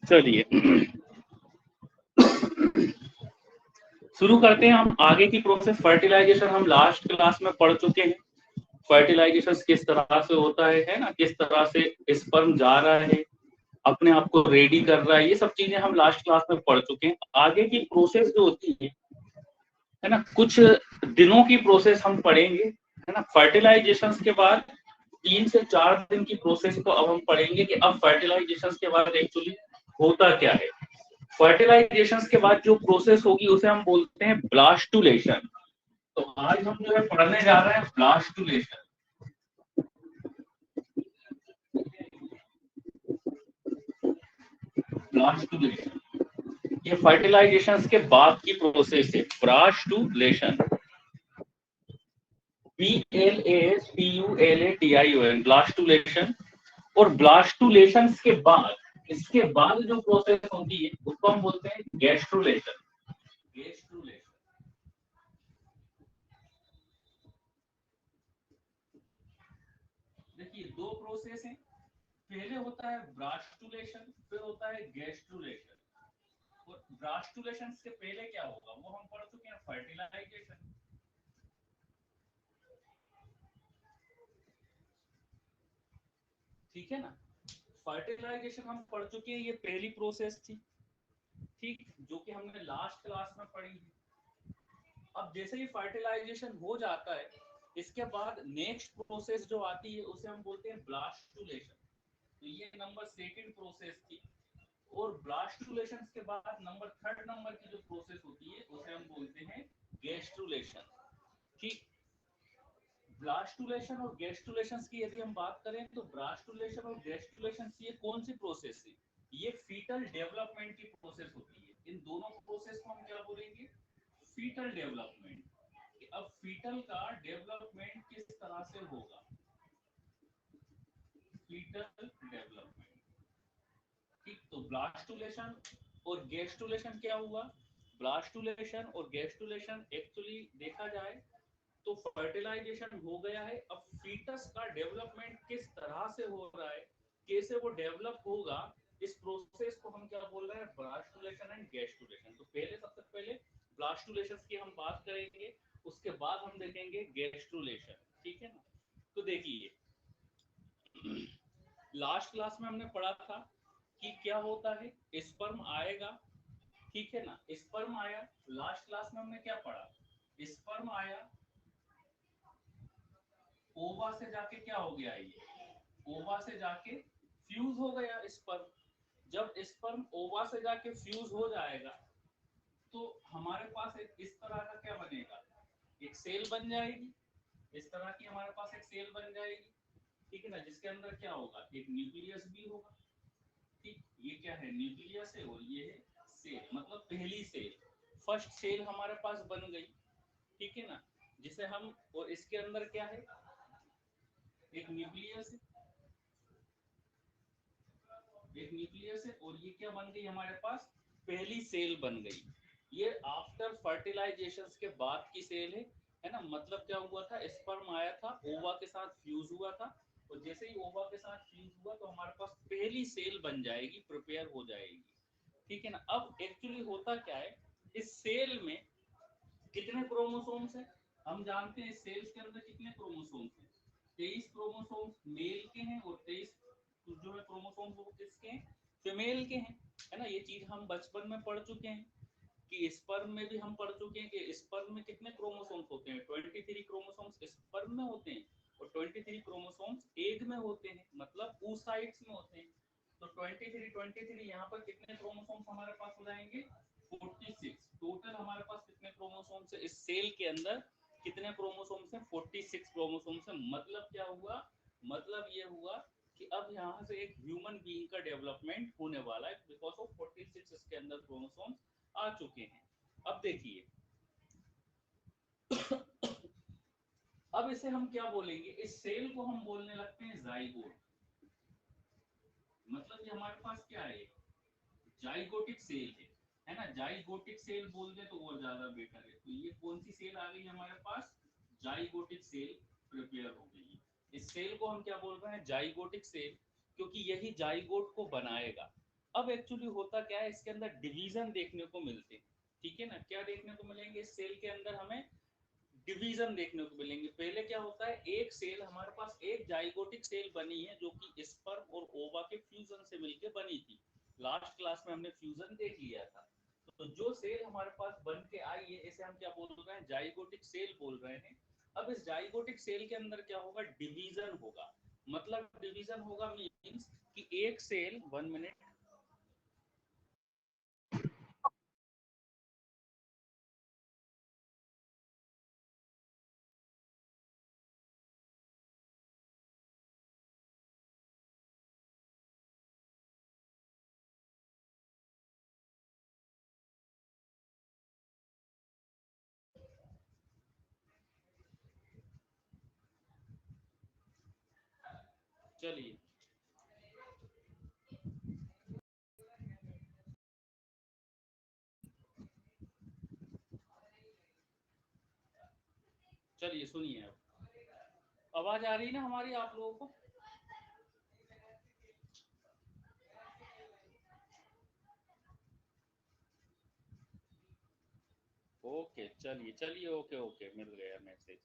चलिए शुरू करते हैं हम आगे की प्रोसेस। फर्टिलाइजेशन हम लास्ट क्लास में पढ़ चुके हैं। फर्टिलाइजेशन किस तरह से होता है ना, किस तरह से स्पर्म जा रहा है, अपने आप को रेडी कर रहा है, ये सब चीजें हम लास्ट क्लास में पढ़ चुके हैं। आगे की प्रोसेस जो होती है ना, कुछ दिनों की प्रोसेस हम पढ़ेंगे, है ना। फर्टिलाइजेशन के बाद 3 से 4 दिन की प्रोसेस को अब हम पढ़ेंगे कि अब फर्टिलाइजेशन के बाद एक्चुअली होता क्या है। फर्टिलाइजेशन के बाद जो प्रोसेस होगी उसे हम बोलते हैं ब्लास्टुलेशन। तो आज हम जो है पढ़ने जा रहे हैं ब्लास्टुलेशन। ब्लास्टुलेशन ये फर्टिलाइजेशन के बाद की प्रोसेस है। Blastulation, BLASTULATION, blastulation. और ब्लास्टुलेशन के बाद, इसके बाद जो प्रोसेस होती है उसको हम बोलते हैं गैस्ट्रुलेशन। गैस्ट्रुलेशन देखिए दो प्रोसेस है। पहले होता है ब्लास्टुलेशन, फिर होता है गैस्ट्रुलेशन। और ब्लास्टुलेशन से पहले क्या होगा वो हम पढ़ चुके हैं, फर्टिलाइजेशन। ठीक है ना। फर्टिलाइजेशन हम पढ़ चुके हैं, ये पहली प्रोसेस थी, ठीक, जो कि हमने लास्ट क्लास में पढ़ी है। अब जैसे ही फर्टिलाइजेशन हो जाता है, इसके बाद नेक्स्ट प्रोसेस जो आती है उसे हम बोलते हैं ब्लास्टुलेशन। तो ये नंबर सेकंड प्रोसेस थी। और ब्लास्टुलेशन के बाद नंबर थर्ड नंबर की जो प्रोसेस होती है उसे हम बोलते हैं गैस्ट्रुलेशन। ठीक। ब्लास्टुलेशन और गैस्ट्रुलेशन की यदि हम बात करें तो ब्लास्टुलेशन और गैस्ट्रुलेशन ये कौन सी प्रोसेस है? ये फीटल डेवलपमेंट की प्रोसेस होती है। इन दोनों प्रोसेस को हम क्या बोलेंगे? Fetal development. अब फीटल का डेवलपमेंट किस तरह से होगा? Fetal development. ठीक। तो ब्लास्टुलेशन और गैस्ट्रुलेशन क्या हुआ? ब्लास्टुलेशन और गैस्ट्रुलेशन एक्चुअली देखा जाए तो फर्टिलाइजेशन हो गया है। अब फीटस का डेवलपमेंट किस तरह से हो रहा है, कैसे वो डेवलप होगा, इस प्रोसेस को हम क्या बोल रहे हैं? Blastulation and gastrulation. तो पहले सबसे पहले ब्लास्टुलेशन की हम बात करेंगे, उसके बाद हम देखेंगे गैस्ट्रुलेशन। ठीक है ना। तो देखिए लास्ट क्लास में हमने पढ़ा था कि क्या होता है, स्पर्म आएगा, ठीक है ना। स्पर्म आया, लास्ट क्लास में हमने क्या पढ़ा? स्पर्म आया, ओवा से जाके क्या हो गया? ये ओवा से जाके फ्यूज हो गया स्पर्म। जब स्पर्म ओवा से जाके फ्यूज हो जाएगा तो हमारे पास एक इस तरह का क्या बनेगा? एक सेल बन जाएगी। इस तरह की हमारे पास एक सेल बन जाएगी, ठीक है ना, जिसके अंदर क्या होगा? एक न्यूक्लियस भी होगा। ठीक। ये क्या है? न्यूक्लियस है और ये है सेल, मतलब पहली सेल, फर्स्ट सेल हमारे पास बन गई, ठीक है ना, जिसे हम, और इसके अंदर क्या है? एक न्यूक्लियस है, एक न्यूक्लियस है, और ये क्या बन गई हमारे पास? पहली सेल बन गई। ये आफ्टर फर्टिलाइजेशन के बाद की सेल है ना। मतलब क्या हुआ था? स्पर्म आया था, ओवा के साथ फ्यूज हुआ था, और जैसे ही ओवा के साथ फ्यूज हुआ तो हमारे पास पहली सेल बन जाएगी, प्रिपेयर हो जाएगी, ठीक है ना। अब एक्चुअली होता क्या है, इस सेल में कितने क्रोमोसोम्स हैं? हम जानते हैं सेल्स के अंदर कितने क्रोमोसोम्स हैं? 23 क्रोमोसोम्स मेल के हैं और 23 जो है क्रोमोसोम्स वो किसके हैं? फीमेल के हैं, है ना। ये चीज हम बचपन में पढ़ चुके हैं कि स्पर्म में भी हम पढ़ चुके हैं कि स्पर्म में कितने क्रोमोसोम्स होते हैं? 23 क्रोमोसोम्स स्पर्म में होते हैं और 23 क्रोमोसोम्स एग में होते हैं, मतलब oocytes में होते हैं। तो 23 यहाँ पर कितने क्रोमोसोम्स हमारे पास हो जाएंगे? 46। टोटल हमारे पास कितने क्रोमोसोम्स है इस सेल के अंदर? कितने क्रोमोसोम्स हैं? 46 क्रोमोसोम्स हैं। मतलब क्या हुआ? मतलब ये हुआ कि अब यहाँ से एक ह्यूमन बीइंग का डेवलपमेंट होने वाला है, बिकॉज ऑफ 46 इसके अंदर क्रोमोसोम्स आ चुके हैं। अब देखिए अब इसे हम क्या बोलेंगे? इस सेल को हम बोलने लगते हैं जाइगोट। मतलब ये हमारे पास क्या है? जाइगोटिक सेल है ना। जाइगोटिक सेल बोल दे तो और ज्यादा बेटर है। तो ये कौन सी सेल आ गई हमारे पास? जाइगोटिक सेल प्रिपेयर हो गई है। इस सेल को हम क्या बोल रहे हैं? जाइगोटिक सेल, क्योंकि यही जाइगोट को बनाएगा। अब एक्चुअली होता क्या है, इसके अंदर डिवीजन देखने को मिलते हैं, ठीक है ना। क्या देखने को मिलेंगे इस सेल के अंदर, हमें डिवीजन देखने को मिलेंगे। पहले क्या होता है, एक सेल हमारे पास एक जाइगोटिक सेल बनी है जो कि स्पर्म और ओवा के फ्यूजन से मिलकर बनी थी। लास्ट क्लास में हमने फ्यूजन देख लिया था। तो जो सेल हमारे पास बन के आई है इसे हम क्या बोल रहे हैं, जाइगोटिक सेल बोल रहे हैं। अब इस जाइगोटिक सेल के अंदर क्या होगा, डिवीजन होगा। मतलब डिवीजन होगा मींस कि एक सेल, 1 मिनट, चलिए चलिए सुनिए। अब आवाज आ रही है ना हमारी आप लोगों को? ओके चलिए चलिए, ओके ओके, मिल गया मैसेज,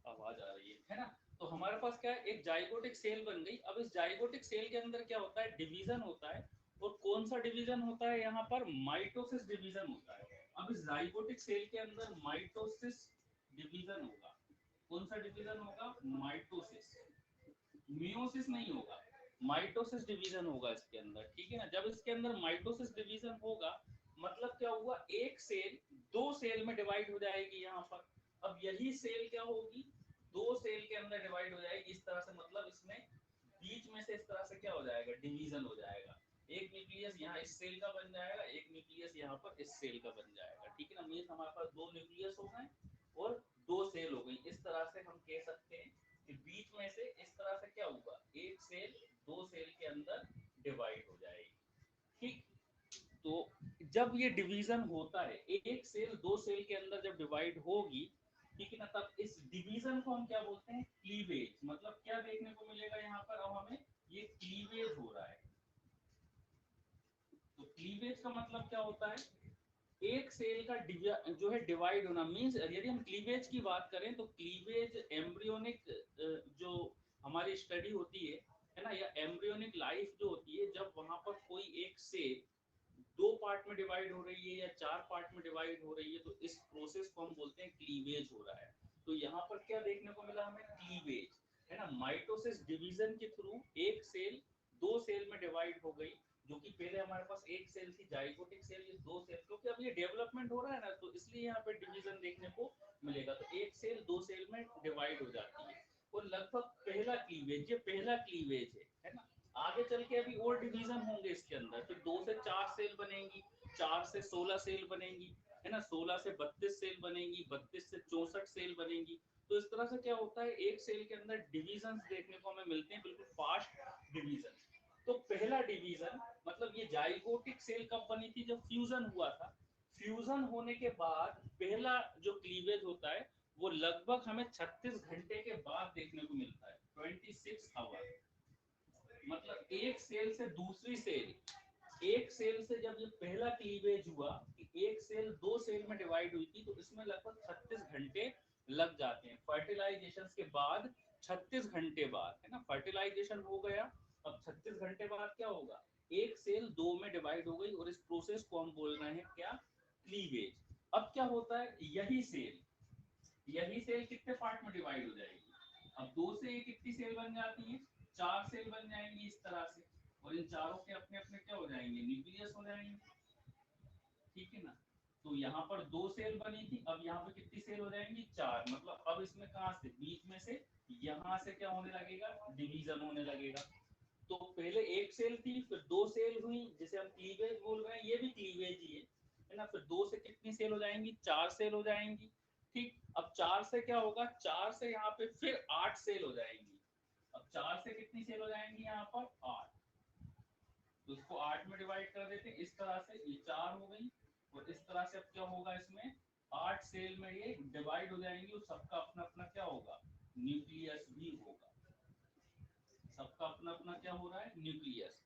आवाज आ रही है ना। तो हमारे पास क्या है, एक जाइगोटिक सेल बन गई। अब इस जाइगोटिक सेल के अंदर क्या होता है, डिवीजन होता है। और कौन सा डिवीजन होता है यहाँ पर, माइटोसिस डिवीजन होता है। अब इस जाइगोटिक सेल के अंदर माइटोसिस डिवीजन होगा। कौन सा डिवीजन होगा, माइटोसिस, मियोसिस नहीं होगा, माइटोसिस डिवीजन होगा इसके अंदर, ठीक है ना। जब इसके अंदर माइटोसिस डिवीजन होगा, मतलब क्या हुआ, एक सेल दो सेल में डिवाइड हो जाएगी यहाँ पर। अब यही सेल क्या होगी, दो सेल के अंदर डिवाइड हो जाएगी इस तरह से। मतलब इसमें बीच में से इस तरह से क्या हो जाएगा, डिवीजन हो जाएगा। एक न्यूक्लियस यहाँ इस सेल का बन जाएगा, एक न्यूक्लियस यहाँ पर इस सेल का बन जाएगा, ठीक है ना। मीन्स हमारे पास दो न्यूक्लियस हो गए और दो सेल हो गई। इस तरह से हम कह सकते हैं कि बीच में से इस तरह से क्या हुआ, एक सेल दो सेल के अंदर डिवाइड हो जाएगी, ठीक। तो जब ये डिवीजन होता है, एक सेल दो सेल के अंदर जब डिवाइड होगी, ठीक है ना, तब इस डिवीजन को हम क्या बोलते हैं, क्लीवेज। मतलब क्या देखने को मिलेगा यहाँ पर, अब हमें ये क्लीवेज हो रहा है। तो क्लीवेज का मतलब क्या होता है, एक सेल का जो है डिवाइड होना। मींस यदि हम क्लीवेज की बात करें तो क्लीवेज एम्ब्रियोनिक जो हमारी स्टडी होती है ना, या एम्ब्रियोनिक लाइफ जो होती है, जब वहां पर कोई एक सेल दो पार्ट में डिवाइड हो रही है या चार पार्ट में डिवाइड हो रही है, तो इस प्रोसेस को हम बोलते हैं क्लीवेज हो रहा है। तो यहाँ पर क्या देखने को मिला हमें, क्लीवेज, है ना। माइटोसिस डिवीजन के थ्रू एक सेल दो सेल में डिवाइड हो गई, जो कि पहले हमारे पास एक सेल थी जाइगोटिक सेल, ये दो सेल, क्योंकि अब ये डेवलपमेंट हो रहा है ना, तो इसलिए यहाँ पे डिवीजन देखने को मिलेगा। तो एक सेल दो सेल में डिवाइड हो जाती है, और लगभग पहला क्लीवेज, ये पहला क्लीवेज है ना। आगे चल के अभी और डिवीजन होंगे इसके अंदर, फिर दो से चार सेल बनेंगी, चार से 16 सेल बनेंगी, है ना, 16 से 32 सेल बनेंगी, 32 से 64 सेल बनेंगी। तो इस तरह से क्या होता है, एक सेल के अंदर डिवीजन देखने को हमें मिलते हैं, बिल्कुल फास्ट डिवीजन। तो पहला डिवीजन, मतलब ये जाइगोटिक सेल कब बनी थी, जब फ्यूजन हुआ था। फ्यूजन होने के बाद पहला जो क्लीवेज होता है, वो लगभग हमें 36 घंटे के बाद देखने को मिलता है, 26 आवर। मतलब एक सेल से दूसरी सेल, एक सेल से जब ये पहला क्लीवेज हुआ कि एक सेल दो सेल में डिवाइड हुई थी, तो इसमें लगभग 36 घंटे लग जाते हैं फर्टिलाइजेशन के बाद। 36 घंटे बाद, है ना, फर्टिलाइजेशन हो गया। अब 36 घंटे बाद क्या होगा, एक सेल दो में डिवाइड हो गई, और इस प्रोसेस को हम बोल रहे हैं क्या, क्लीवेज। अब क्या होता है, यही सेल कितने पार्ट में डिवाइड हो जाएगी। अब दो से ये कितनी सेल बन जाती है, चार सेल बन जाएंगी इस तरह से। और इन चारों के अपने अपने क्या हो जाएंगे, न्यूक्लियस हो जाएंगे, ठीक है ना। तो यहाँ पर दो सेल बनी थी, अब यहाँ पे कितनी सेल हो जाएंगी, चार। मतलब अब इसमें कहाँ से, बीच में से, यहाँ से क्या होने लगेगा, डिवीजन होने लगेगा। तो पहले एक सेल थी, फिर दो सेल हुई, जिसे हम क्लीवेज बोल रहे हैं, ये भी क्लीवेज ही है ना। फिर दो से कितनी सेल हो जाएंगी, चार सेल हो जाएंगी, ठीक। अब चार से क्या होगा, चार से यहाँ पे फिर 8 सेल हो जाएंगी। अब चार से कितनी सेल हो जाएंगी यहाँ पर, 8। तो इसको 8 में डिवाइड कर देते हैं इस तरह से, ये 4 हो गई। और इस तरह से अब क्या होगा, इसमें 8 सेल में ये डिवाइड हो जाएंगी, और सबका अपना अपना क्या होगा, न्यूक्लियस भी होगा। सबका अपना अपना क्या हो रहा है, न्यूक्लियस।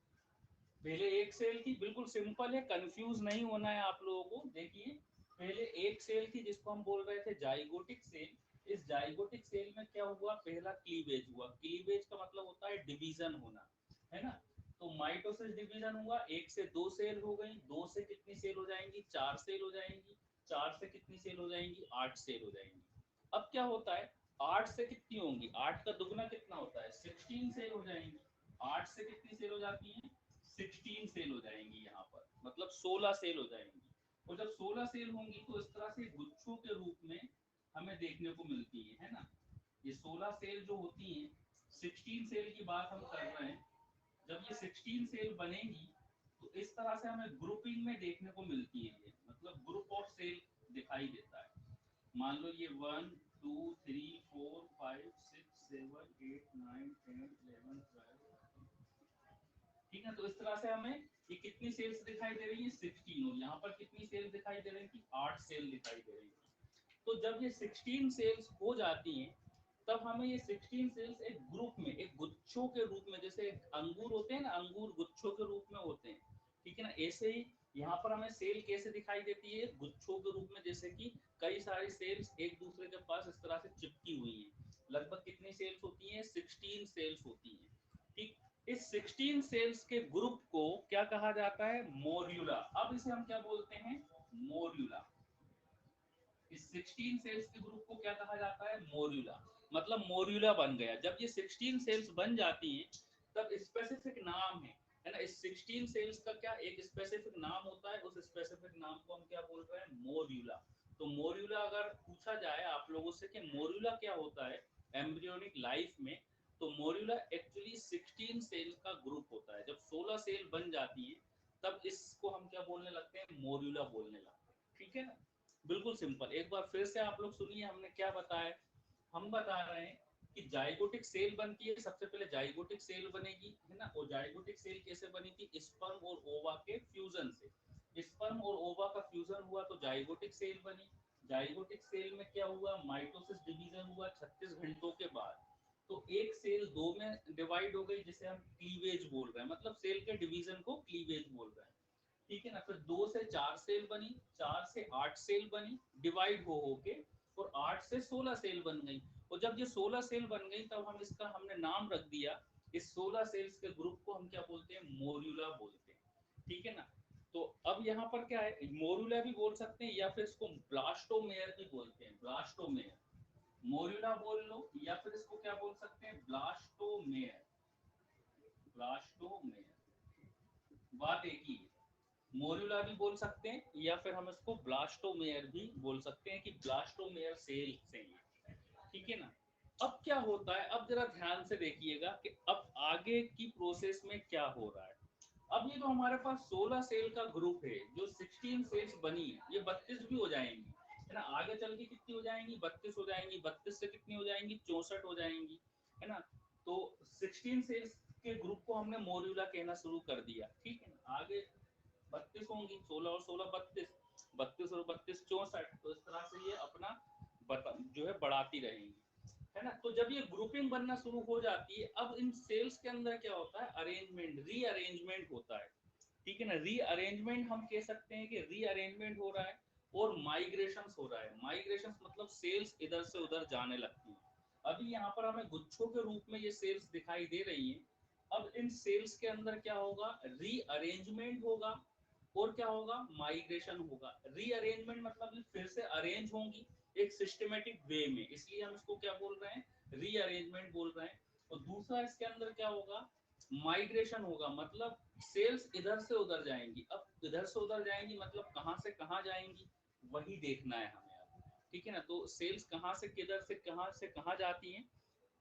पहले एक सेल थी, बिल्कुल सिंपल है, कंफ्यूज नहीं होना है आप लोगों को। देखिए पहले एक सेल थी जिसको हम बोल रहे थे जाइगोटिक सेल। इस जाइगोटिक सेल में क्या हुआ, पहला क्लीवेज हुआ। क्लीवेज का मतलब होता है डिवीजन होना, है ना। तो माइटोसिस डिवीजन हुआ, एक से दो सेल हो गई, दो से कितनी सेल हो जाएंगी, चार सेल हो जाएंगी, चार से कितनी सेल हो जाएंगी, आठ सेल हो जाएंगी। अब क्या होता है, आठ से कितनी होंगी, आठ का दुगना कितना होता है, 16 सेल हो जाएंगी। आठ से कितनी सेल हो जाती है, 16 सेल हो जाएंगी, यहाँ पर मतलब 16 सेल हो जाएंगी। और जब 16 सेल होंगी तो इस तरह से गुच्छों के रूप में हमें देखने को मिलती है ना। ये 16 सेल जो होती हैं, 16 सेल की बात हम कर रहे हैं। जब ये 16 सेल बनेगी तो इस तरह से हमें ग्रुपिंग में देखने को मिलती है, ये मतलब ग्रुप ऑफ सेल दिखाई देता है। मान लो ये 1 2 3 4 5 6 7 8 9 10 11 12, ठीक है। तो इस तरह से हमें ये कितनी सेल्स दिखाई दे रही है, 16। और यहाँ पर कितनी सेल्स दिखाई दे रही थी, 8 सेल दिखाई दे रही थी। तो जब ये 16 सेल्स हो जाती हैं तब हमें ये 16 सेल्स एक ग्रुप में, एक गुच्छों के रूप में, जैसे अंगूर होते हैं ना, अंगूर गुच्छों के रूप में होते हैं, ठीक है ना। ऐसे ही यहाँ पर हमें सेल कैसे दिखाई देती है, गुच्छों के रूप में, जैसे कि कई सारी सेल्स एक दूसरे के पास इस तरह से चिपकी हुई हैं। लगभग कितनी सेल्स होती हैं, 16 सेल्स होती हैं, ठीक। इस 16 सेल्स के ग्रुप को क्या कहा जाता है, मोर्यूला। अब इसे हम क्या बोलते हैं, मोर्यूला। इस 16 सेल्स के ग्रुप को क्या कहा जाता है, मोर्यूला। मतलब मोर्यूला बन गया। जब ये 16 सेल्स बन जाती हैं तब स्पेसिफिक नाम है ना। इस 16 सेल्स का क्या एक स्पेसिफिक नाम होता है, उस स्पेसिफिक नाम को हम क्या बोल रहे हैं, मोर्यूला। तो मोर्यूला अगर पूछा जाए आप लोगों से कि मोर्यूला क्या होता है एम्ब्रियोनिक लाइफ में, तो मोर्यूला एक्चुअली 16 सेल का ग्रुप होता है। जब 16 सेल बन जाती है तब इसको हम क्या बोलने लगते हैं, मोर्यूला बोलने लगते हैं, ठीक है ना। बिल्कुल सिंपल। एक बार फिर से आप लोग सुनिए हमने क्या बताया। हम बता रहे हैं कि जाइगोटिक सेल बनती है, सबसे पहले जाइगोटिक सेल बनेगी, है ना। और जाइगोटिक सेल कैसे बनी थी, स्पर्म और ओवा के फ्यूजन से। स्पर्म और ओवा का फ्यूजन हुआ तो जाइगोटिक सेल बनी। जाइगोटिक सेल में क्या हुआ, माइटोसिस डिवीजन हुआ 36 घंटों के बाद। तो एक सेल दो में डिवाइड हो गई, जिसे हम क्लीवेज बोल रहे हैं, मतलब सेल के डिवीजन को क्लीवेज बोल रहे हैं, ठीक है ना। फिर दो से चार सेल बनी, चार से आठ सेल बनी, डिवाइड हो के, और आठ से 16 सेल बन गई। और जब ये 16 सेल बन गई तब हम इसका हमने नाम रख दिया, इस 16 सेल्स के ग्रुप को हम क्या बोलते हैं, मोर्यूला बोलते हैं, ठीक है ना। तो अब यहाँ पर क्या है, मोर्यूला भी बोल सकते हैं या फिर इसको ब्लास्टोमेयर भी बोलते हैं, ब्लास्टोमेयर। मोर्यूला बोल लो या फिर इसको क्या बोल सकते हैं, ब्लास्टोमेयर। ब्लास्टोमेयर बात एक ही है। मोर्यूला भी बोल सकते हैं या फिर हम इसको ब्लास्टोमेयर भी बोल सकते हैं कि ब्लास्टोमेयर सेल से ही, ठीक है ना। अब क्या होता है, अब जरा ध्यान से देखिएगा कि अब आगे की प्रोसेस में क्या हो रहा है। अब ये तो हमारे पास 16 सेल का ग्रुप है, जो 16 सेल्स बनी है, ये 32 भी हो जाएंगी, है ना। आगे चल के कितनी हो जाएंगी, 32 हो जाएंगी, 32 से कितनी हो जाएंगी, 64 हो जाएंगी, है ना। तो 16 सेल्स के ग्रुप को हमने मोर्यूला कहना शुरू कर दिया, ठीक है ना। आगे 32 होंगी, 16 और 16 32, 32 और 32 64। तो इस तरह से ये अपना जो है बढ़ाती रहेंगी, है ना। तो जब ये ग्रुपिंग बनना शुरू हो जाती है, अब इन सेल्स के अंदर क्या होता है, अरेंजमेंट, रीअरेंजमेंट होता है, ठीक है ना। रीअरेंजमेंट हम कह सकते हैं कि रीअरेंजमेंट हो रहा है, और माइग्रेशन हो रहा है। माइग्रेशन मतलब सेल्स इधर से उधर जाने लगती है। अभी यहाँ पर हमें गुच्छों के रूप में ये सेल्स दिखाई दे रही हैं। अब इन सेल्स के अंदर क्या होगा, रीअरेंजमेंट होगा, और क्या होगा, माइग्रेशन होगा। रीअरेंजमेंट मतलब ये फिर से अरेंज होंगी एक सिस्टमेटिक वे में, इसलिए हम इसको क्या बोल रहे हैं, रीअरेंजमेंट बोल रहे हैं। और दूसरा इसके अंदर क्या होगा, माइग्रेशन होगा, मतलब सेल्स इधर से उधर जाएंगी। अब इधर से उधर जाएंगी मतलब कहाँ से कहाँ जाएंगी, वही देखना है हमें अब, ठीक है ना। तो सेल्स कहाँ से कहाँ जाती हैं,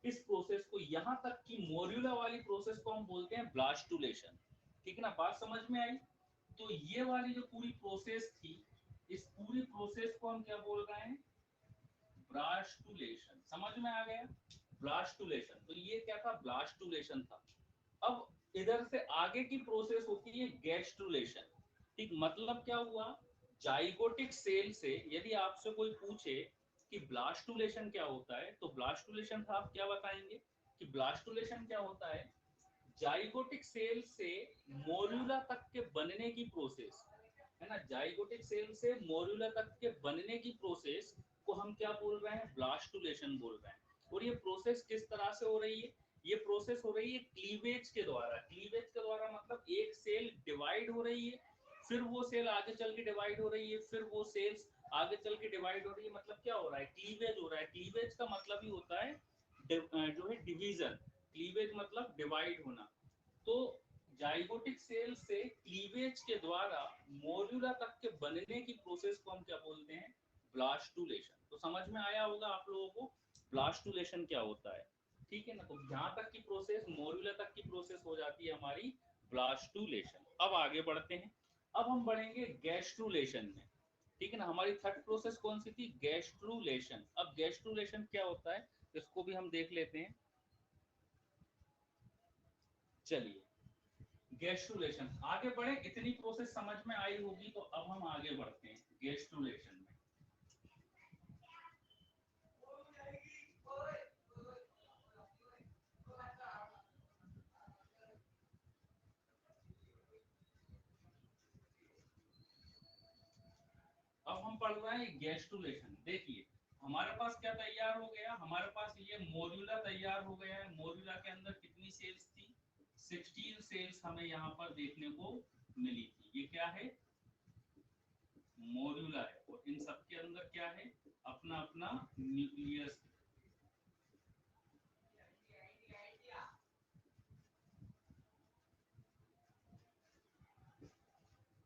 इस प्रोसेस को, यहाँ तक कि मोर्यूला वाली प्रोसेस को हम बोलते हैं ब्लास्टुलेशन, ठीक है ना। बात समझ में आई। तो ये वाली जो पूरी प्रोसेस थी, इस पूरी प्रोसेस को हम क्या बोल रहे हैं, ब्लास्टुलेशन। समझ में आ गया, ब्लास्टुलेशन। तो ये क्या था, ब्लास्टुलेशन था। अब इधर से आगे की प्रोसेस होती है गैस्ट्रुलेशन, ठीक। मतलब क्या हुआ, जाइगोटिक सेल से यदि आपसे कोई पूछे कि ब्लास्टुलेशन क्या होता है, तो ब्लास्टुलेशन था, आप क्या बताएंगे कि ब्लास्टुलेशन क्या होता है, जाइगोटिक सेल से मोरुला तक के बनने की प्रोसेस है ना, जाइगोटिक सेल से मोरुला तक के बनने की प्रोसेस को हम क्या बोल रहे हैं, ब्लास्टुलेशन बोल रहे हैं। और ये प्रोसेस किस तरह से हो रही है, ये प्रोसेस हो रही है क्लीवेज के द्वारा। क्लीवेज के द्वारा मतलब एक सेल डिवाइड हो रही है, फिर वो सेल आगे चल के डिवाइड हो रही है, फिर वो सेल्स आगे चल के डिवाइड हो रही है। मतलब क्या हो रहा है, क्लीवेज हो रहा है। क्लीवेज का मतलब ही होता है जो है डिवीजन। क्लीवेज मतलब डिवाइड होना। तो जाइगोटिक सेल से क्लीवेज के द्वारा मोरुला तक के बनने की प्रोसेस को हम क्या बोलते हैं, ब्लास्टुलेशन। तो समझ में आया होगा आप लोगों को ब्लास्टुलेशन क्या होता है, ठीक है ना। तो यहाँ तक की प्रोसेस, मोरुला तक की प्रोसेस हो जाती है हमारी ब्लास्टुलेशन। अब आगे बढ़ते हैं, अब हम बढ़ेंगे गैस्ट्रुलेशन में, ठीक है ना। हमारी थर्ड प्रोसेस कौन सी थी, गैस्ट्रुलेशन। अब गैस्ट्रुलेशन क्या होता है इसको भी हम देख लेते हैं। चलिए गैस्ट्रुलेशन, आगे बढ़े, इतनी प्रोसेस समझ में आई होगी तो अब हम आगे बढ़ते हैं गैस्ट्रुलेशन में। अब हम पढ़ रहे हैं गैस्ट्रुलेशन। देखिए हमारे पास क्या तैयार हो गया, हमारे पास ये मोरुला तैयार हो गया है। मोरुला के अंदर कितनी सेल्स थी, 16 सेल्स हमें यहाँ पर देखने को मिली थी। ये क्या है, मोरुला है। और इन सब के अंदर क्या है, अपना अपना न्यूक्लियस।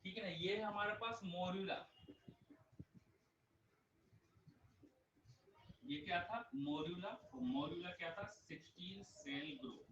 ठीक है ना, ये है हमारे पास मोरुला। ये क्या था, मोरुला। मोरुला क्या था, 16 सेल ग्रुप।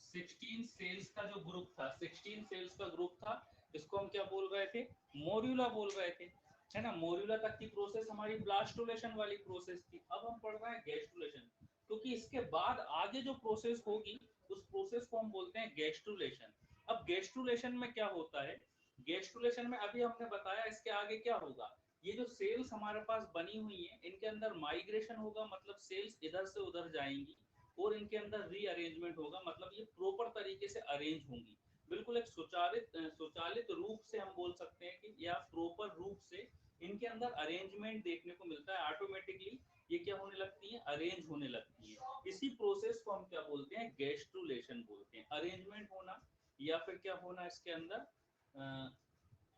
16 सेल्स का जो ग्रुप था, 16 सेल्स का ग्रुप था, इसको हम क्या बोल रहे थे, मोरुला बोल रहे थे, है ना। मोरुला तक की प्रोसेस हमारी ब्लास्टुलेशन वाली प्रोसेस थी। अब हम पढ़ रहे हैं गैस्ट्रुलेशन, क्योंकि इसके बाद आगे जो प्रोसेस होगी उस प्रोसेस को हम बोलते हैं गैस्ट्रुलेशन। अब गैस्ट्रुलेशन में क्या होता है, गैस्ट्रुलेशन में अभी हमने बताया, इसके आगे क्या होगा, ये जो सेल्स हमारे पास बनी हुई है इनके अंदर माइग्रेशन होगा, मतलब सेल्स इधर से उधर जाएंगी। और इनके अंदर रीअरेंजमेंट होगा, मतलब ये प्रॉपर तरीके से अरेंज होंगी, बिल्कुल एक स्वचालित रूप से हम बोल सकते हैं कि, या प्रॉपर रूप से इनके अंदर अरेंजमेंट देखने को मिलता है। ऑटोमेटिकली ये क्या होने लगती है, अरेंज होने लगती है। इसी प्रोसेस को हम क्या बोलते हैं, गैस्ट्रुलेशन बोलते हैं। अरेंजमेंट होना या फिर क्या होना इसके अंदर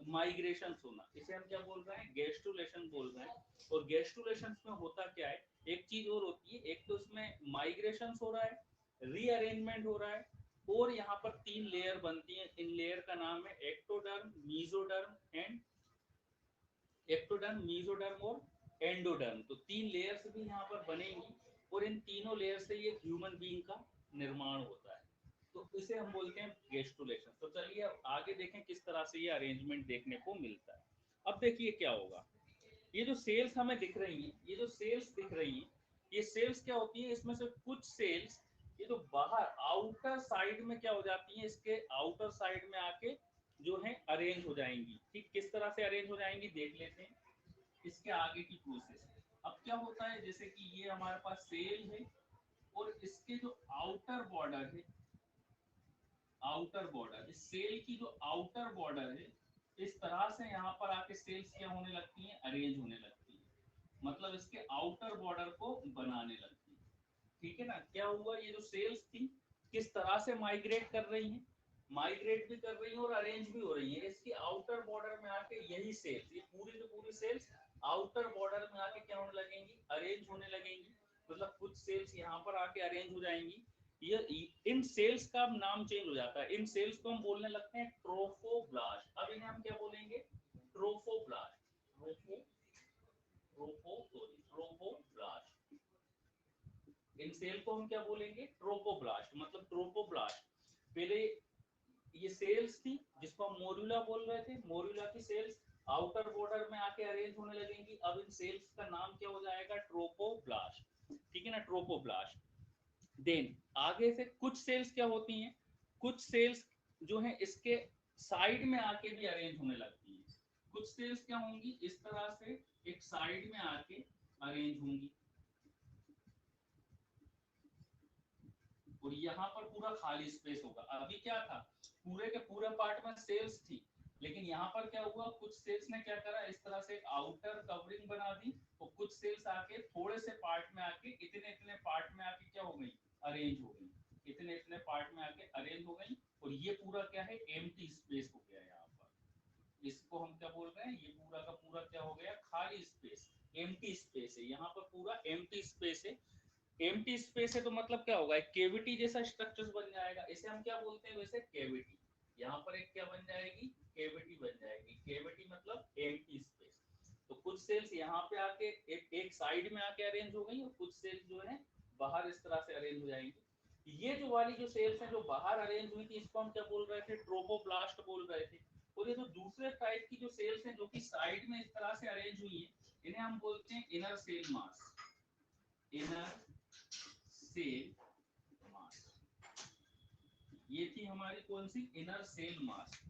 माइग्रेशन होना, इसे हम क्या बोल रहे हैं, गैस्ट्रुलेशन बोल रहे हैं। और गैस्ट्रुलेशन में होता क्या है, एक चीज और होती है, एक तो इसमें माइग्रेशन हो रहा है, रीअरेंजमेंट हो रहा है, और यहाँ पर 3 लेयर बनती हैं। इन लेयर का नाम है ectoderm, mesoderm and ectoderm, mesoderm और एंडोडर्म। तो 3 लेयर्स भी यहाँ पर बनेंगी, और इन तीनों लेयर से ये ह्यूमन बीइंग का निर्माण होता है। तो इसे हम बोलते हैं गेस्टुलेशन। तो चलिए अब आगे देखें किस तरह से ये अरेंजमेंट देखने को मिलता है। अब देखिए क्या होगा, ये जो सेल्स हमें दिख रही हैं, ये जो सेल्स दिख रही हैं, ये सेल्स क्या होती है, इसमें से कुछ सेल्स ये जो बाहर आउटर साइड में क्या हो जाती है, इसके आउटर साइड में आके जो है अरेंज हो जाएंगी। ठीक किस तरह से अरेंज हो जाएंगी देख लेते हैं इसके आगे की प्रोसेस। अब क्या होता है, जैसे कि ये हमारे पास सेल है, और इसके जो आउटर बॉर्डर है, आउटर बॉर्डर, इस सेल की जो आउटर बॉर्डर है, इस तरह से यहाँ पर आके सेल्स क्या होने लगती हैं, अरेंज होने लगती है, मतलब इसके आउटर बॉर्डर को बनाने लगती है। ठीक है ना, क्या हुआ, ये जो सेल्स थी किस तरह से माइग्रेट कर रही हैं, माइग्रेट भी कर रही हैं और अरेंज भी हो रही है। इसकी आउटर बॉर्डर में आके यही सेल्स, ये पूरी जो पूरी सेल्स आउटर बॉर्डर में आके क्या होने लगेंगी, अरेंज होने लगेंगी। मतलब कुछ सेल्स यहाँ पर आके अरेंज हो जाएंगी। ये इन सेल्स का नाम चेंज हो जाता है, इन सेल्स को हम बोलने लगते हैं ट्रोफोब्लास्ट। अब इन्हें हम क्या बोलेंगे, ट्रोफोब्लास्ट। Tropho trophoblast. इन सेल को हम क्या बोलेंगे, ट्रोपोब्लास्ट। मतलब ट्रोपोब्लास्ट पहले ये सेल्स थी जिसको हम मोरुला बोल रहे थे, मोरुला की सेल्स आउटर बॉर्डर में आके अरेंज होने लगेंगी। अब इन सेल्स का नाम क्या हो जाएगा, ट्रोपोब्लास्ट। ठीक है ना, ट्रोपोब्लास्ट। देन आगे से कुछ सेल्स क्या होती हैं, कुछ सेल्स जो है इसके साइड में आके भी अरेंज होने लगती हैं। कुछ सेल्स क्या होंगी, इस तरह से एक साइड में आके अरेंज होंगी। और यहाँ पर पूरा खाली स्पेस होगा। अभी क्या था, पूरे के पूरे पार्ट में सेल्स थी, लेकिन यहाँ पर क्या हुआ, कुछ सेल्स ने क्या करा, इस तरह से आउटर कवरिंग बना दी, तो कुछ सेल्स आके थोड़े से पार्ट में आके इतने इतने पार्ट में आके क्या हो गई, अरेंज हो गई, इतने इतने पार्ट में आके अरेंज हो गई, और ये पूरा क्या है, एम्प्टी स्पेस हो गया। यहाँ पर इसको हम क्या बोल रहे हैं, ये पूरा का पूरा क्या हो गया, खाली स्पेस, एम्प्टी स्पेस है। यहाँ पर पूरा एम्प्टी स्पेस है। एम्प्टी स्पेस है तो मतलब क्या होगा, एक केविटी जैसा स्ट्रक्चर बन जाएगा। इसे हम क्या बोलते हैं, वैसे केविटी। यहाँ पर एक क्या बन जाएगी, केविटी बन जाएगी। केविटी मतलब एम्प्टी स्पेस। तो कुछ सेल्स यहाँ पे आके एक साइड में आके अरेंज हो गई, और कुछ सेल्स जो है बाहर इस तरह से अरेंज हो जाएंगी। ये जो वाली जो सेल्स हैं जो बाहर अरेंज हुई थी, इसको हम क्या बोल रहे थे, ट्रोपोप्लास्ट बोल रहे थे। और ये जो दूसरे टाइप की जो सेल्स हैं जो कि साइड में इस तरह से अरेंज हुई है, इन्हें हम बोलते हैं inner cell mass. Inner cell mass, ये थी हमारी कौन सी, इनर सेल मास।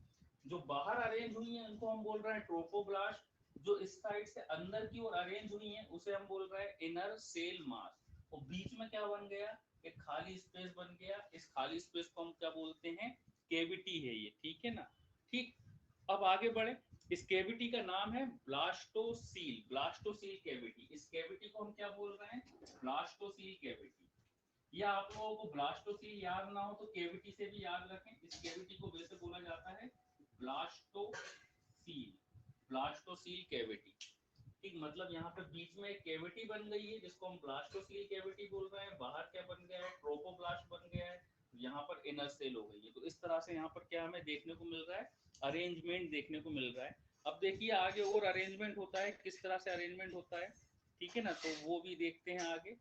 जो बाहर अरेंज हुई है उनको हम बोल रहे हैं ट्रोपोब्लास्ट। जो इस साइड से अंदर की ओर अरेंज हुई है उसे हम बोल रहे हैं इनर सेल मास। और बीच में क्या बन गया, एक खाली स्पेस बन गया। इस खाली स्पेस को हम क्या बोलते हैं, केविटी है ये, ठीक है ना। ठीक, अब आगे बढ़े। इस केविटी का नाम है ब्लास्टोसील। ब्लास्टोसील केविटी, इस केविटी को हम क्या बोल रहे हैं, ब्लास्टोसील केविटी। या आप लोगों को ब्लास्टोसील याद ना हो तो केविटी से भी याद रखें। इस केविटी को वैसे बोला जाता है ब्लास्टोसील, ब्लास्टोसील केविटी। ठीक, मतलब यहाँ पे बीच में एक केविटी बन गई है जिसको हम ब्लास्टोसील केविटी बोल रहे हैं। बाहर क्या बन गया है, ट्रोपोब्लास्ट बन गया है। यहाँ पर इनर सेल हो गई है। तो इस तरह से यहाँ पर क्या हमें देखने को मिल रहा है, अरेंजमेंट देखने को मिल रहा है। अब देखिए आगे और अरेंजमेंट होता है, किस तरह से अरेंजमेंट होता है, ठीक है ना। तो वो भी देखते हैं आगे।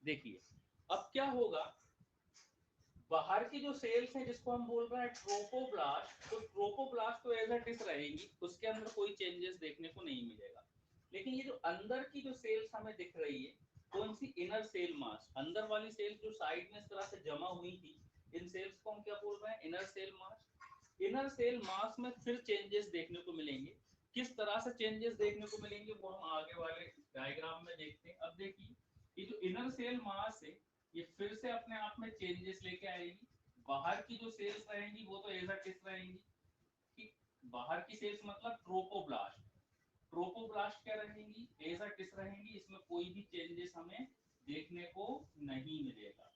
देखिए अब क्या होगा, बाहर की जो सेल्स हैं जिसको हम बोल रहे हैं ट्रोपोब्लास्ट, तो ट्रोपोब्लास्ट तो एज इट इज रहेगी, उसके अंदर कोई चेंजेस देखने को नहीं मिलेगा। लेकिन ये जो अंदर की जो सेल्स हमें दिख रही है, कौन सी, इनर सेल मास। अंदर वाली सेल्स जो साइड में इस तरह से जमा हुई थी, इन सेल्स को हम क्या बोल रहे हैं, inner cell mass. Inner cell mass में फिर चेंजेस देखने को मिलेंगे। किस तरह से चेंजेस देखने को मिलेंगे वो हम आगे वाले डायग्राम में देखते हैं। अब देखिए ये जो इनर सेल मास है, ये फिर से अपने आप में चेंजेस लेके आएगी। बाहर की जो सेल्स रहेंगी वो तो एज इट इज रहेंगी। ठीक, बाहर की सेल्स मतलब ट्रोपोब्लास्ट, ट्रोपोब्लास्ट क्या रहेंगी, एज इट इज रहेंगी। इसमें कोई भी चेंजेस हमें देखने को नहीं मिलेगा,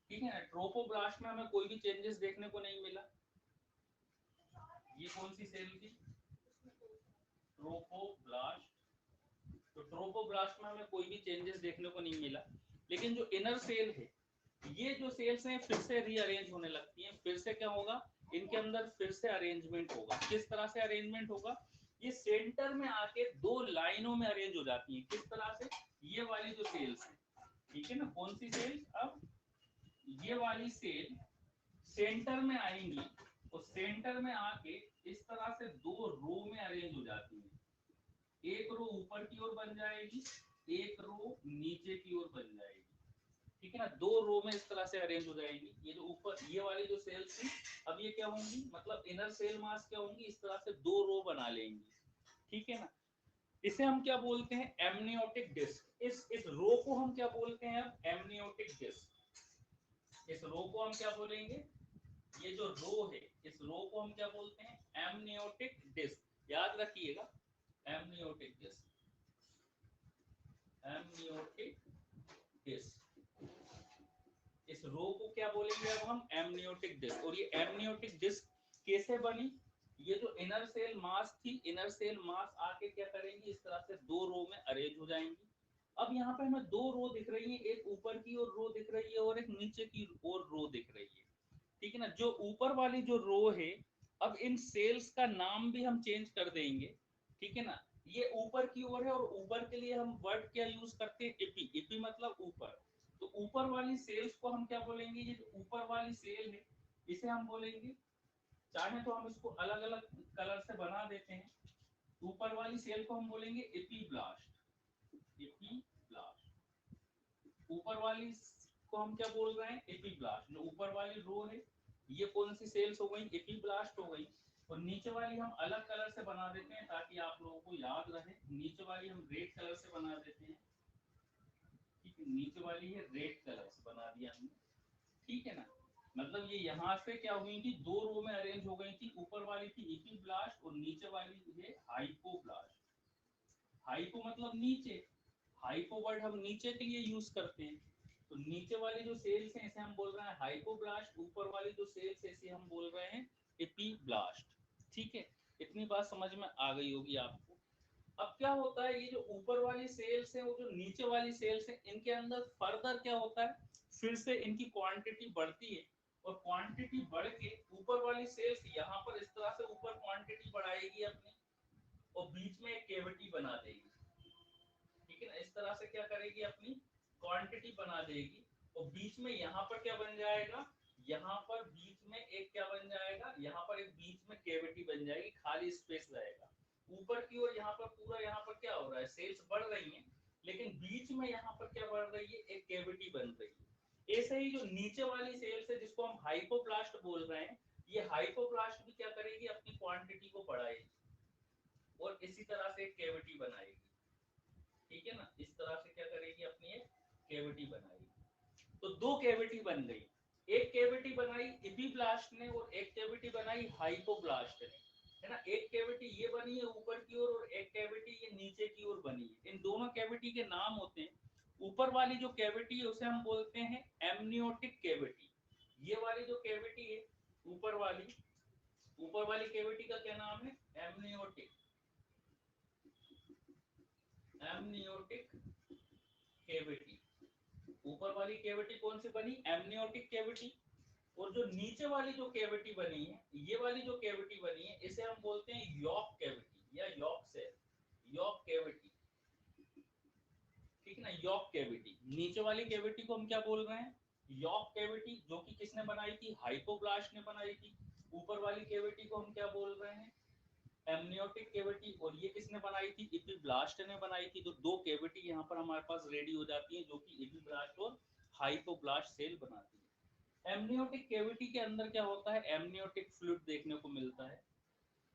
ठीक है। ट्रोपोब्लास्ट में हमें कोई भी चेंजेस देखने को नहीं मिला। ये कौन सी सेल थी, ट्रोपोब्लास्ट। तो ट्रोपोब्लास्ट में हमें कोई भी चेंजेस देखने को नहीं मिला। लेकिन जो इनर सेल है, ये जो सेल्स हैं फिर से रीअरेंज होने लगती हैं। फिर से क्या होगा, इनके अंदर फिर से अरेंजमेंट होगा। किस तरह से अरेंजमेंट होगा, ये सेंटर में आके दो लाइनों में अरेंज हो जाती हैं। किस तरह से, ये वाली जो सेल्स है, ठीक है ना, कौन सी सेल्स, अब ये वाली सेल सेंटर में आएंगी, और सेंटर में आके इस तरह से दो रो में अरेंज हो जाती हैं। एक रो ऊपर की ओर बन जाएगी, एक रो नीचे की ओर बन जाएगी, ठीक है ना। दो रो में इस तरह से अरेंज हो जाएंगी। ये जो ऊपर ये वाली जो सेल्स थी, अब ये क्या होंगी, मतलब इनर सेल मास क्या होंगी, इस तरह से दो रो बना लेंगी, ठीक है ना। इसे हम क्या बोलते हैं, एमनियोटिक डिस्क। इस रो को हम क्या बोलते हैं, अब एमनियोटिक डिस्क। इस रो को हम क्या बोलेंगे, ये जो रो है इस रो को हम क्या बोलते हैं, एमनियोटिक डिस्क। याद रखिएगा, एमनियोटिक डिस्क, एमनियोटिक डिस्क। इस रो को क्या बोलेंगे अब हम, एमनियोटिक डिस्क। और ये एमनियोटिक डिस्क कैसे बनी, ये जो इनर सेल मास थी, इनर सेल मास आके क्या करेंगी, इस तरह से दो रो में अरेंज हो जाएंगी। अब यहाँ पे हमें दो रो दिख रही है, एक ऊपर की ओर रो दिख रही है और एक नीचे की ओर रो दिख रही है, ठीक है ना। जो ऊपर वाली जो रो है, अब इन सेल्स का नाम भी हम चेंज कर देंगे, ठीक है ना। ये ऊपर की ओर है, और ऊपर के लिए हम वर्ड क्या यूज करते हैं, इपी। इपी मतलब ऊपर। तो ऊपर वाली सेल्स को हम क्या बोलेंगे, ये जो ऊपर वाली सेल है इसे हम बोलेंगे, चाहे तो हम इसको अलग अलग कलर से बना देते हैं। ऊपर वाली सेल को हम बोलेंगे एपीब्लास्ट, एपीब्लास्ट। ऊपर वाली को हम क्या बोल रहे हैं, एपीब्लास्ट। जो ऊपर वाली रो है ये कौन सी सेल्स हो गई, एपीब्लास्ट हो गई। और नीचे वाली हम अलग कलर से बना देते हैं ताकि आप लोगों को याद रहे। नीचे वाली हम रेड कलर से बना देते हैं, ठीक है, नीचे वाली है रेड कलर से बना दिया हमने, ठीक है ना। मतलब ये यहाँ से क्या हुई थी, दो रो में अरेंज हो गई थी, ऊपर वाली थी इपीब्लास्ट और नीचे वाली है हाइपोब्लास्ट। हाइपो मतलब नीचे, हाइपो वर्ड हम नीचे के लिए यूज करते हैं। तो नीचे वाली जो सेल्स हैं इसे हम बोल रहे हैं हाइपोब्लास्ट, ऊपर वाली जो सेल्स है इसे हम बोल रहे हैं एपीब्लास्ट। ठीक है, इतनी बात समझ में आ गई होगी आपको। अब क्या होता है, ये जो ऊपर वाली सेल्स है वो जो नीचे वाली सेल्स है, इनके अंदर फर्दर क्या होता है, फिर से इनकी क्वांटिटी बढ़ती है, और क्वांटिटी बढ़ के ऊपर वाली सेल्स यहाँ पर इस तरह से ऊपर क्वांटिटी बढ़ाएगी अपनी, और बीच में एक कैविटी बना देगी। ठीक है ना, इस तरह से क्या करेगी, अपनी क्वांटिटी बना देगी, और बीच में यहाँ पर क्या बन जाएगा, यहाँ पर बीच में एक क्या बन जाएगा, यहाँ पर एक बीच में कैविटी बन जाएगी, खाली स्पेस रहेगा। ऊपर की ओर यहाँ पर पूरा यहाँ पर क्या हो रहा है, सेल्स बढ़ रही हैं, लेकिन बीच में यहाँ पर क्या बढ़ रही है, एक कैविटी बन रही है। ऐसे ही जो नीचे वाली सेल्स है जिसको हम हाइपोप्लास्ट बोल रहे हैं, ये हाइपोप्लास्ट भी क्या करेगी, अपनी क्वांटिटी को बढ़ाएगी और इसी तरह से एक कैविटी बनाएगी। ठीक है ना, इस तरह से क्या करेगी, अपनी एक कैविटी बनाएगी। तो दो कैविटी बन गई, एक कैविटी बनाई इपीब्लास्ट ने और एक कैविटी बनाई हाइपोब्लास्ट ने, है ना। एक कैविटी ये बनी है ऊपर की ओर और एक कैविटी ये नीचे की ओर बनी है। इन दोनों कैविटी के नाम होते हैं, ऊपर वाली जो कैविटी है उसे हम बोलते हैं एमनियोटिक कैविटी। ये वाली जो कैविटी है ऊपर वाली, ऊपर वाली कैविटी का क्या नाम है, एमनियोटिक, एमनियोटिक कैविटी। ऊपर वाली कैविटी कौन सी बनी, एमनियोटिक कैविटी। और जो नीचे वाली जो कैविटी बनी है, ये वाली जो कैविटी बनी है इसे हम बोलते हैं यॉक कैविटी या यॉक सेल, यॉक कैविटी। ठीक है ना, यॉक कैविटी। नीचे वाली कैविटी को हम क्या बोल रहे हैं, यॉक कैविटी, जो कि किसने बनाई थी, हाइपोब्लास्ट ने बनाई थी। ऊपर वाली कैविटी को हम क्या बोल रहे हैं, एमनियोटिक कैविटी, और ये किसने बनाई थी, इपीब्लास्ट ने बनाई थी। तो दो कैविटी यहाँ पर हमारे पास रेडी हो जाती है, जो कि इपीब्लास्ट और हाइपोब्लास्ट सेल बनाती है। एमनियोटिक कैविटी के अंदर क्या होता है, एमनियोटिक फ्लूइड देखने को मिलता है।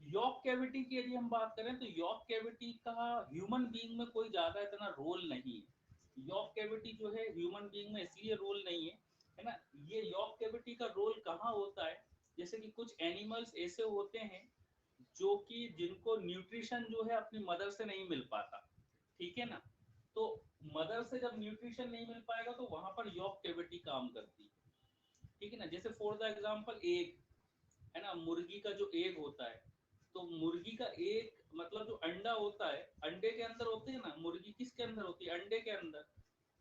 यॉक कैविटी की यदि हम बात करें तो यॉक कैविटी का ह्यूमन बीइंग में कोई ज्यादा इतना रोल नहीं है। यॉक कैविटी जो है ह्यूमन बीइंग में इसलिए रोल नहीं है ना। ये यॉक कैविटी का रोल कहाँ होता है, जैसे कि कुछ एनिमल्स ऐसे होते हैं जो कि जिनको न्यूट्रिशन जो है अपनी मदर से नहीं मिल पाता, ठीक है ना। तो मदर से जब न्यूट्रिशन नहीं मिल पाएगा तो वहां पर यॉक कैविटी काम करती है। ठीक है ना, जैसे फॉर द एग्जांपल एग, है ना, मुर्गी का जो एग होता है, तो मुर्गी का एग मतलब जो अंडा होता है, अंडे के अंदर होते हैं ना, मुर्गी किसके अंदर होती है, अंडे के अंदर।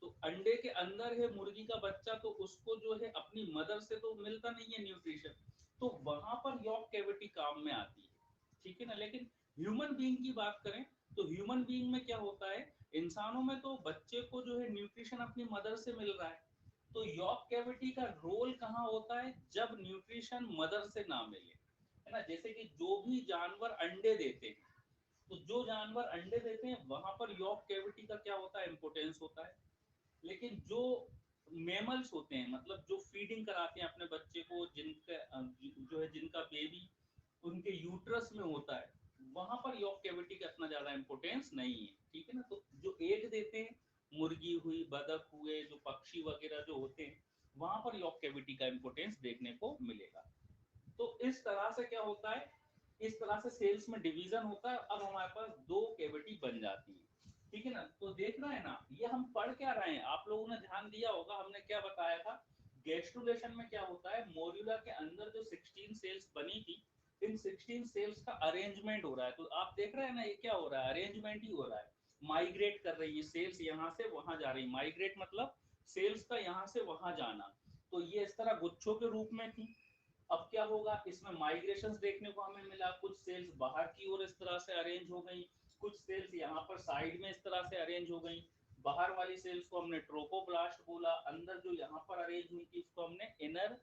तो अंडे के अंदर है मुर्गी का बच्चा, तो उसको जो है अपनी मदर से तो मिलता नहीं है न्यूट्रिशन, तो वहां पर यॉक कैविटी काम में आती है। ठीक है ना, लेकिन ह्यूमन बीइंग की बात करें तो ह्यूमन बीइंग में क्या होता है, इंसानों में तो बच्चे को जो है न्यूट्रिशन अपनी मदर से मिल रहा है, तो यॉक कैविटी का रोल कहाँ होता है, जब न्यूट्रिशन मदर से ना मिले, है ना। जैसे कि जो भी जानवर अंडे देते हैं, तो जो जानवर अंडे देते हैं वहां पर यॉक कैविटी का क्या होता है, इंपोर्टेंस होता है। लेकिन जो मेमल्स होते हैं, मतलब जो फीडिंग कराते हैं अपने बच्चे को, जिनका जो है जिनका बेबी उनके यूट्रस में होता है, वहां पर यॉक कैविटी का इतना ज्यादा इंपोर्टेंस नहीं है। ठीक है ना, तो जो एग देते हैं, मुर्गी हुई, बतख हुए, जो पक्षी वगैरह जो होते हैं, वहां पर यॉक कैविटी का इंपोर्टेंस देखने को मिलेगा। तो इस तरह से क्या होता है, इस तरह से सेल्स में डिवीजन होता है। अब हमारे पास दो कैविटी बन जाती है। ठीक है ना, तो देख रहे हैं ना, ये हम पढ़ क्या रहे हैं, आप लोगों ने ध्यान दिया होगा हमने क्या बताया था। गैस्ट्रुलेशन में क्या होता है, मोर्यूला के अंदर जो 16 सेल्स बनी थी, इन 16 सेल्स का अरेंजमेंट हो रहा है। तो आप देख रहे हैं ना, ये क्या हो रहा है, अरेंजमेंट ही हो रहा है। माइग्रेट कर रही है सेल्स, यहाँ से वहां जा रही, माइग्रेट मतलब सेल्स का यहाँ से वहां जाना। तो ये इस तरह गुच्छों के रूप में थी। अब क्या होगा, इसमें माइग्रेशंस देखने को हमें मिला, कुछ सेल्स बाहर की ओर इस तरह से अरेंज हो गई, कुछ सेल्स यहाँ पर साइड में इस तरह से अरेंज हो गई। बाहर वाली सेल्स को हमने ट्रोपोब्लास्ट बोला, अंदर जो यहाँ पर अरेंज हुई थी उसको हमने इनर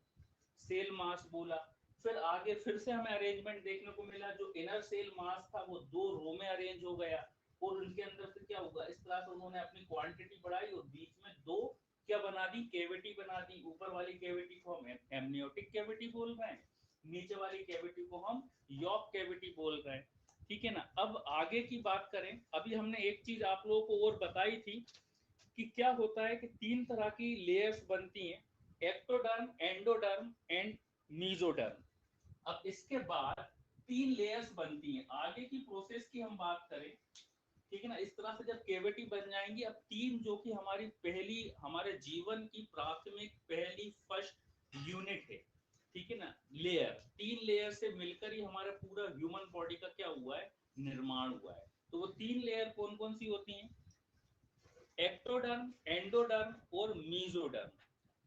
सेल मास बोला। फिर आगे फिर से हमें अरेंजमेंट देखने को मिला, जो इनर सेल मास था वो दो रो में अरेंज हो गया, और उनके अंदर से क्या होगा, इस तरह से उन्होंने अपनी क्वांटिटी बढ़ाई और बीच में दो क्या बना दी, कैविटी बना दी। ऊपर वाली कैविटी को हम एमनियोटिक कैविटी बोल रहे हैं, नीचे वाली कैविटी को हम यॉक कैविटी बोल रहे हैं। ठीक है ना, अब आगे की बात करें, अभी हमने एक चीज आप लोगों को और बताई थी कि क्या होता है कि तीन तरह की लेयर्स बनती हैं, एक्टोडर्म, एंडोडर्म एंड मीजोडर्म। अब इसके बाद तीन लेयर्स बनती हैं। आगे की प्रोसेस की हम बात करें, ठीक है ना, इस तरह से जब केविटी बन जाएंगी, अब तीन जो कि हमारी पहली, हमारे जीवन की प्राथमिक पहली फर्स्ट यूनिट है, ठीक है ना, लेयर, तीन लेयर से मिलकर ही हमारा पूरा ह्यूमन बॉडी का क्या हुआ है, निर्माण हुआ है। तो वो तीन लेयर कौन कौन सी होती हैं, एक्टोडर्म, एंडोडर्म और मीजोडर्म,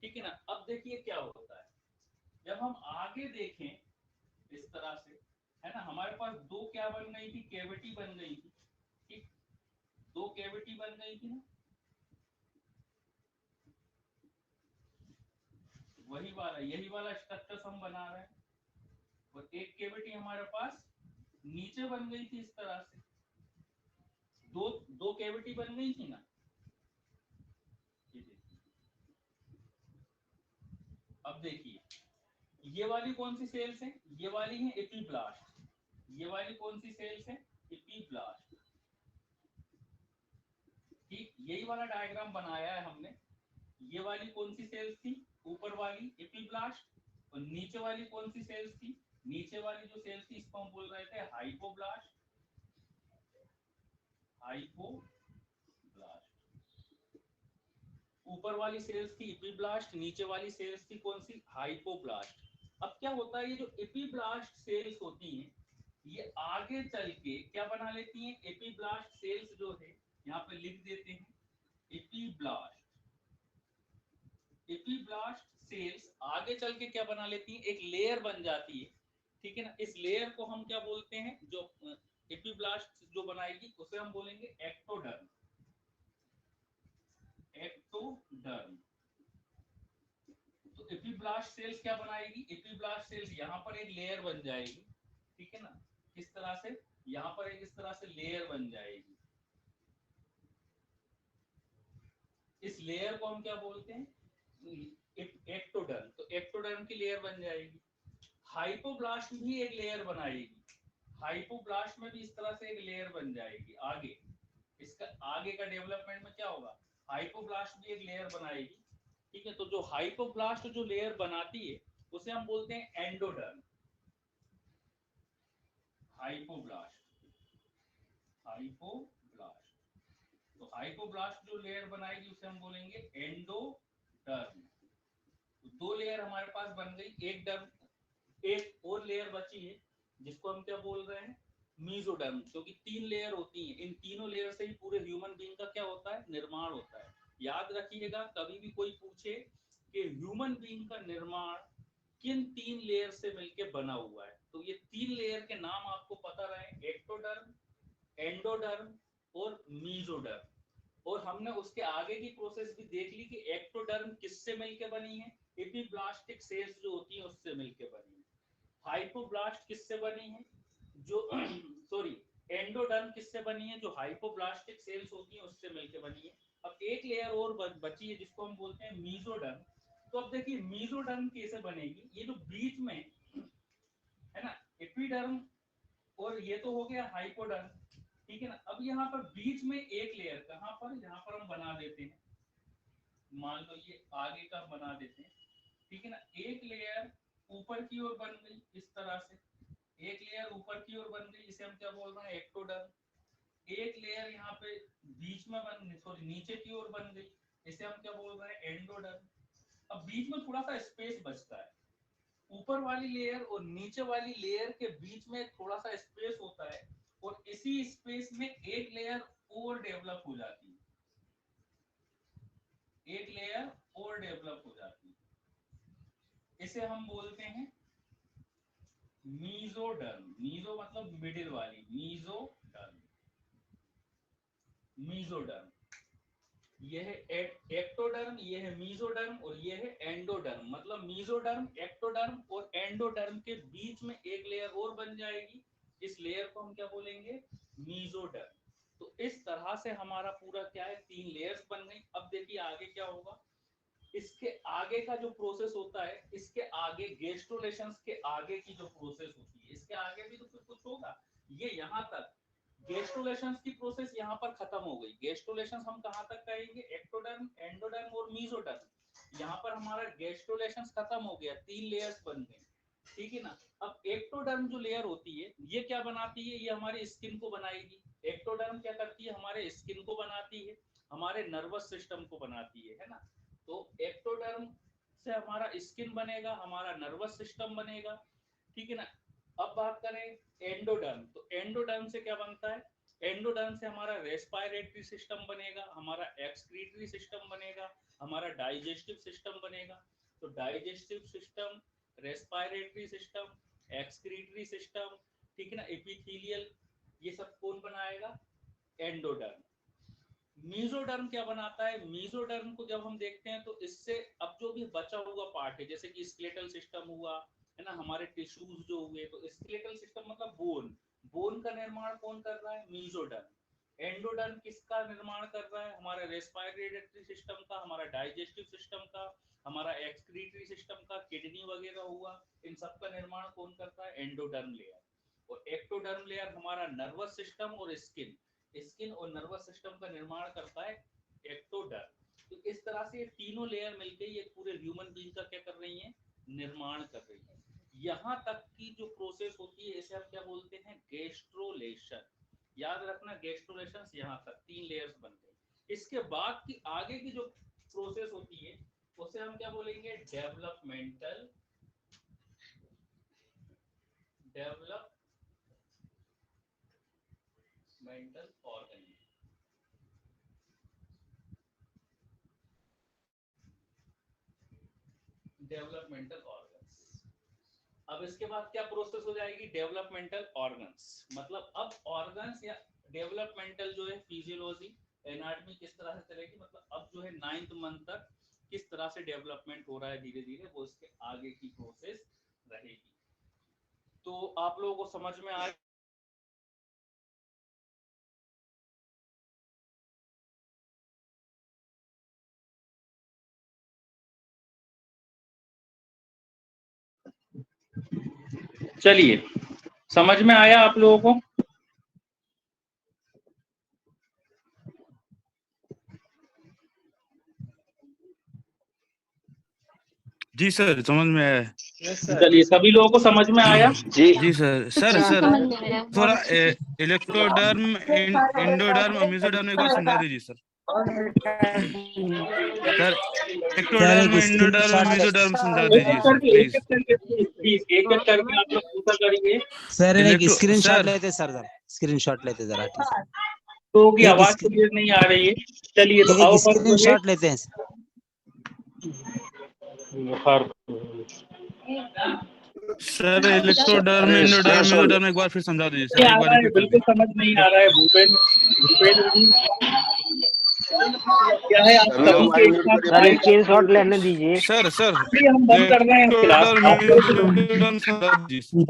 ठीक है ना। अब देखिए क्या होता है, जब हम आगे देखें इस तरह से, है ना, हमारे पास दो क्या बन गई थी, कैविटी बन गई थी, ठीक, दो कैविटी बन गई थी ना, वही वाला, यही वाला स्ट्रक्चर हम बना रहे हैं। और एक कैविटी हमारे पास नीचे बन गई थी इस तरह से, दो दो कैविटी बन गई थी ना। अब देखिए, ये वाली कौन सी सेल्स है, ये वाली है एपीब्लास्ट, ये वाली कौन सी सेल्स है, एपीब्लास्ट, ठीक, यही वाला डायग्राम बनाया है हमने। ये वाली कौन सी सेल्स थी, ऊपर वाली एपीब्लास्ट, और नीचे वाली कौन सी सेल्स थी, नीचे वाली जो सेल्स थी इसको हम बोल रहे थे हाइपोब्लास्ट, हाइपोब्लास्ट, ऊपर वाली सेल्स थी एपीब्लास्ट, नीचे वाली सेल्स थी कौन सी, हाइपोब्लास्ट। अब क्या होता है, ये जो एपीब्लास्ट सेल्स होती हैं, ये आगे चल के क्या बना लेती हैं, एपीब्लास्ट सेल्स जो है, यहाँ पे लिख देते हैं एपीब्लास्ट, एपीब्लास्ट सेल्स आगे चल के क्या बना लेती हैं, एक लेयर बन जाती है, ठीक है ना। इस लेयर को हम क्या बोलते हैं, जो एपीब्लास्ट जो बनाएगी उसे हम बोलेंगे एक्टोडर्म, एक्टोडर्म। तो एपीब्लास्ट सेल्स क्या बनाएगी, एपीब्लास्ट सेल्स यहाँ पर एक लेयर बन जाएगी, ठीक है ना, किस तरह से, यहाँ पर एक इस तरह से लेयर बन जाएगी, इस लेयर को हम क्या बोलते हैं, एक्टोडर्म। तो एक्टोडर्म की लेयर बन जाएगी। हाइपोब्लास्ट भी एक लेयर बनाएगी, हाइपोब्लास्ट में भी इस तरह से एक लेयर बन जाएगी। आगे इसका आगे का डेवलपमेंट में क्या होगा, हाइपोब्लास्ट भी एक लेयर बनाएगी, ठीक है। तो जो हाइपोब्लास्ट जो लेयर बनाती है उसे हम बोलते हैं एंडोडर्म, हाइपोब्लास्ट, हाइपोब्लास्ट। तो हाइपोब्लास्ट जो लेयर बनाएगी उसे हम बोलेंगे एंडोडर्म। तो दो लेयर हमारे पास बन गई, एक डर्म, एक और लेयर बची है जिसको हम क्या बोल रहे हैं, मीजोडर्म, क्योंकि तीन लेयर होती हैं, इन तीनों लेयर से ही पूरे ह्यूमन बीइंग का क्या होता है, निर्माण होता है। याद रखिएगा, कभी भी कोई पूछे कि ह्यूमन बीइंग का निर्माण किन तीन लेयर से मिलकर बना हुआ है, तो ये तीन लेयर के नाम आपको पता रहे, एक्टोडर्म, एंडोडर्म और मीजोडर्म। और हमने उसके आगे की प्रोसेस भी देख ली कि एक्टोडर्म किससे मिलकर बनी है, एपीब्लास्टिक सेल्स जो होती है उससे मिलकर बनी है। हाइपोब्लास्ट किससे बनी है, जो सॉरी, एंडोडर्म किससे बनी है, जो हाइपोब्लास्टिक सेल्स होती हैं उससे मिलकर बनी है। अब एक लेयर और बची है जिसको हम बोलते हैं मीजोडर्म। तो अब देखिए मीजोडर्म कैसे बनेगी, ये जो बीच में है ना, एपिडर्म, और ये तो हो गया हाइपोडर्म, ठीक है ना। अब यहाँ पर बीच में एक लेयर, कहाँ पर, यहाँ पर हम बना देते हैं, मान लो ये आगे का बना देते हैं, ठीक है ना। एक लेयर ऊपर की ओर बन गई इस तरह से, एक लेयर ऊपर की ओर बन गई, इसे हम क्या बोल रहे हैं, एक्टोडर्म। एक लेयर यहाँ पे बीच में बन गई, सॉरी नीचे की ओर बन गई, इसे हम क्या बोल रहे हैं, एंडोडर्म। अब बीच में थोड़ा सा स्पेस बचता है, ऊपर वाली लेयर और नीचे वाली लेयर के बीच में थोड़ा सा स्पेस होता है, और इसी स्पेस में एक लेयर और डेवलप हो जाती है, एक लेयर और डेवलप हो जाती है, इसे हम बोलते हैं मीजोडर्म। मीजो मतलब मिडिल वाली, मीजोडर्म, मीजोडर्म। ये है एक्टोडर्म, ये है मीजोडर्म, और ये है एंडोडर्म। मतलब मीजोडर्म, एक्टोडर्म और एंडोडर्म के बीच में एक लेयर और बन जाएगी, इस लेयर को हम क्या बोलेंगे, मीजोडर्म। तो इस तरह से हमारा पूरा क्या है, तीन लेयर्स बन गई। अब देखिए आगे क्या होगा, इसके आगे का जो प्रोसेस होता है, इसके आगे गेस्टोलेशंस के आगे की जो प्रोसेस होती है, इसके आगे भी तो कुछ कुछ होगा। ये यहाँ तक गेस्टुलेशंस की प्रोसेस यहाँ पर खत्म हो गई। गेस्टुलेशंस हम कहाँ तक कहेंगे, एक्टोडर्म, एंडोडर्म और मेसोडर्म। यहाँ पर हमारा गेस्टुलेशंस खत्म हो गया, 3 लेयर्स बन गए, ठीक है ना। अब एक्टोडर्म जो लेयर होती है ये क्या बनाती है, ये हमारी स्किन को बनाएगी। एक्टोडर्म क्या करती है, हमारे स्किन को बनाती है, हमारे नर्वस सिस्टम को बनाती है ना। तो एक्टोडर्म से हमारा स्किन बनेगा, हमारा नर्वस सिस्टम बनेगा, ठीक है ना। अब बात करें एंडोडर्म, तो एंडोडर्म से क्या बनता है, एंडोडर्म से हमारा रेस्पिरेटरी सिस्टम बनेगा, हमारा एक्सक्रीटरी सिस्टम बनेगा, हमारा डाइजेस्टिव सिस्टम बनेगा। तो digestive system, respiratory system, excretory system, ठीक है ना, एपिथेलियल, ये सब कौन बनाएगा, एंडोडर्म। मीजोडर्म क्या बनाता है, मीजोडर्म को जब हम देखते हैं तो इससे अब जो भी बचा हुआ पार्ट है, जैसे कि स्केलेटल सिस्टम हुआ है ना, हमारे टिश्यूज जो हुए, तो स्केलेटल सिस्टम मतलब बोन, बोन का निर्माण कौन कर रहा है, मीजोडर्म। एंडोडर्म किसका निर्माण कर रहा है, हमारा रेस्पिरेटरी सिस्टम का, हमारा डाइजेस्टिव सिस्टम का, हमारा एक्सक्रीटरी सिस्टम का, किडनी वगैरह हुआ, इन सब का निर्माण कौन करता है, एंडोडर्म लेयर। और एक्टोडर्म लेयर हमारा नर्वस सिस्टम और स्किन, स्किन और नर्वस सिस्टम का निर्माण करता है एक्टोडर्म। तो इस तरह से ये तीनों लेयर मिलकर ये पूरे ह्यूमन बीइंग का क्या कर रही है, निर्माण कर रही है। यहाँ तक की जो प्रोसेस होती है इसे हम क्या बोलते हैं, गेस्ट्रोलेशन। याद रखना, गेस्ट्रोलेशन यहाँ तक 3 लेयर्स बन गए। इसके बाद की आगे की जो प्रोसेस होती है उसे हम क्या बोलेंगे, डेवलपमेंटल ऑर्गन। Developmental organs. अब इसके बाद क्या प्रोसेस हो जाएगी, डेवलपमेंटल ऑर्गन्स। मतलब अब ऑर्गन्स या डेवलपमेंटल जो है फिजियोलॉजी, एनाटॉमी किस तरह से चलेगी, मतलब अब जो है 9th मंथ तक किस तरह से डेवलपमेंट हो रहा है धीरे धीरे, वो इसके आगे की प्रोसेस रहेगी। तो आप लोगों को समझ में आ, चलिए समझ में आया आप लोगों को। जी सर, समझ में आया। चलिए सभी लोगों को समझ में आया। जी सर। सर थोड़ा इलेक्ट्रोडर्म, एंडोडर्म और मेसोडर्म एक बार समझा दीजिए सर। सर एक्टोडर्म, एंडोडर्म और मेसोडर्म समझा दीजिए सर प्लीज। एक एक करके आप लोग पूछा करिए। सर एक स्क्रीनशॉट लेते सर, स्क्रीनशॉट लेते जरा। तो की आवाज क्लियर नहीं आ रही है। चलिए तो आओ स्क्रीनशॉट लेते हैं सर। इलेक्ट्रोडर्म, एंडोडर्म, मेसोडर्म एक बार फिर समझा दीजिए सर, एक बार रिपीट कर बिल्कुल दीजिए। समझ नहीं आ रहा है भूपेंद्र जी, क्या है आप सभी के एक साथ स्क्रीनशॉट लेने दीजिए सर। हम बंद कर रहे हैं क्लास। इलेक्ट्रोडर्म, मेसोडर्म समझा दीजिए।